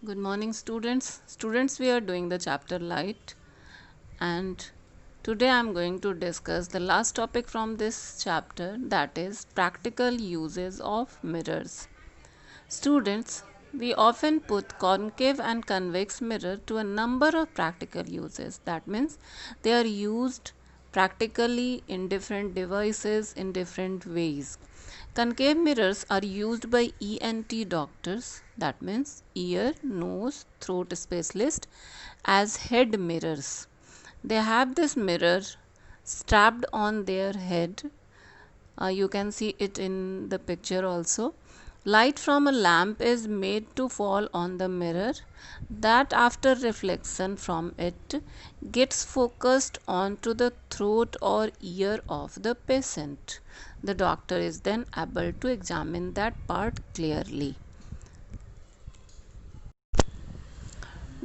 Good morning, students. Students, we are doing the chapter Light, and today I am going to discuss the last topic from this chapter, that is practical uses of mirrors. Students, we often put concave and convex mirror to a number of practical uses. That means they are used practically in different devices in different ways. Concave mirrors are used by ENT doctors, that means ear, nose, throat specialist, as head mirrors. They have this mirror strapped on their head. You can see it in the picture also. Light from a lamp is made to fall on the mirror, that after reflection from it gets focused onto the throat or ear of the patient. The doctor is then able to examine that part clearly.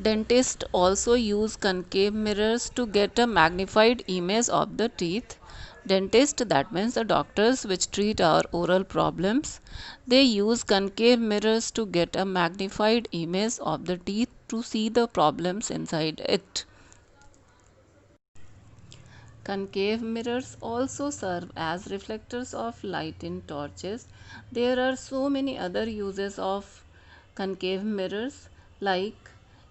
Dentists also use concave mirrors to get a magnified image of the teeth. Dentist, that means the doctors which treat our oral problems, they use concave mirrors to get a magnified image of the teeth to see the problems inside it. Concave mirrors also serve as reflectors of light in torches. There are so many other uses of concave mirrors, like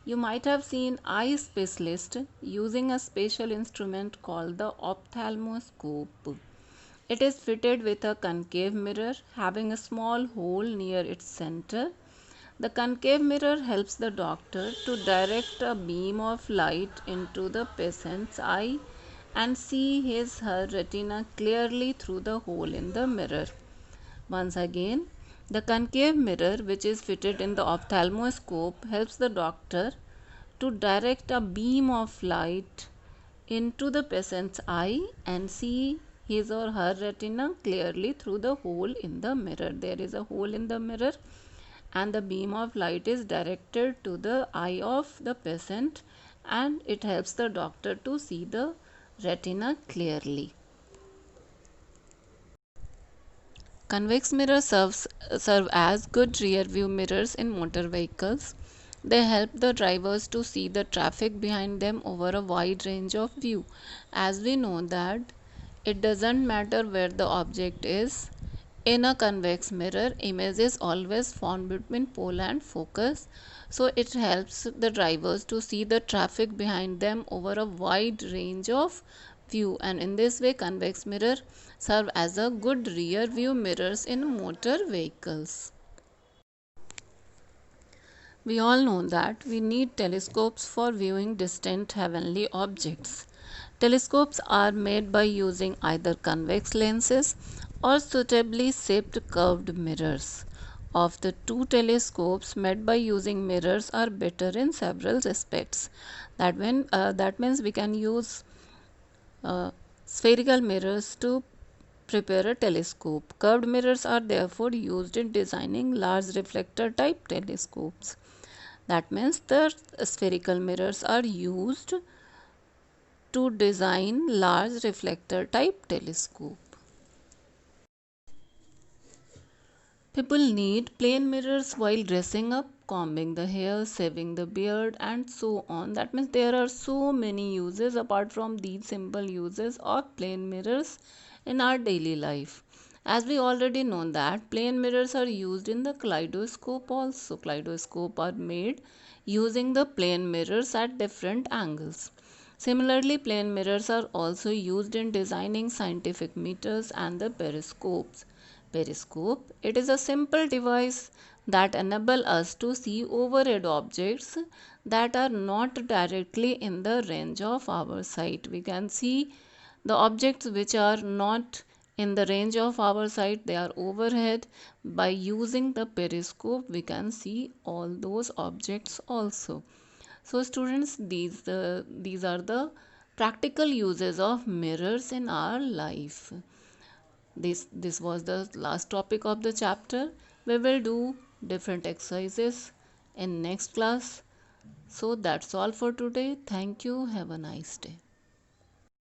you might have seen eye specialist using a special instrument called the ophthalmoscope. It is fitted with a concave mirror having a small hole near its center. The concave mirror helps the doctor to direct a beam of light into the patient's eye and see his/her retina clearly through the hole in the mirror. Once again, the concave mirror, which is fitted in the ophthalmoscope, helps the doctor to direct a beam of light into the patient's eye and see his or her retina clearly through the hole in the mirror. There is a hole in the mirror and the beam of light is directed to the eye of the patient, and it helps the doctor to see the retina clearly. Convex mirrors serve as good rear view mirrors in motor vehicles. They help the drivers to see the traffic behind them over a wide range of view. As we know that it doesn't matter where the object is. In a convex mirror, image is always found between pole and focus. So it helps the drivers to see the traffic behind them over a wide range of view, and in this way convex mirror serve as a good rear view mirrors in motor vehicles. We all know that we need telescopes for viewing distant heavenly objects. Telescopes are made by using either convex lenses or suitably shaped curved mirrors. Of the two telescopes made by using mirrors are better in several respects. That means we can use spherical mirrors to prepare a telescope. Curved mirrors are therefore used in designing large reflector type telescopes. That means the spherical mirrors are used to design large reflector type telescope. People need plain mirrors while dressing up, combing the hair, shaving the beard, and so on. That means there are so many uses apart from these simple uses of plain mirrors in our daily life. As we already know that plain mirrors are used in the kaleidoscope also. Kaleidoscope are made using the plain mirrors at different angles. Similarly, plane mirrors are also used in designing scientific meters and the periscopes. Periscope, it is a simple device that enable us to see overhead objects that are not directly in the range of our sight. We can see the objects which are not in the range of our sight, they are overhead. By using the periscope, we can see all those objects also. So students, these are the practical uses of mirrors in our life. This was the last topic of the chapter. We will do different exercises in next class. So that's all for today. Thank you. Have a nice day.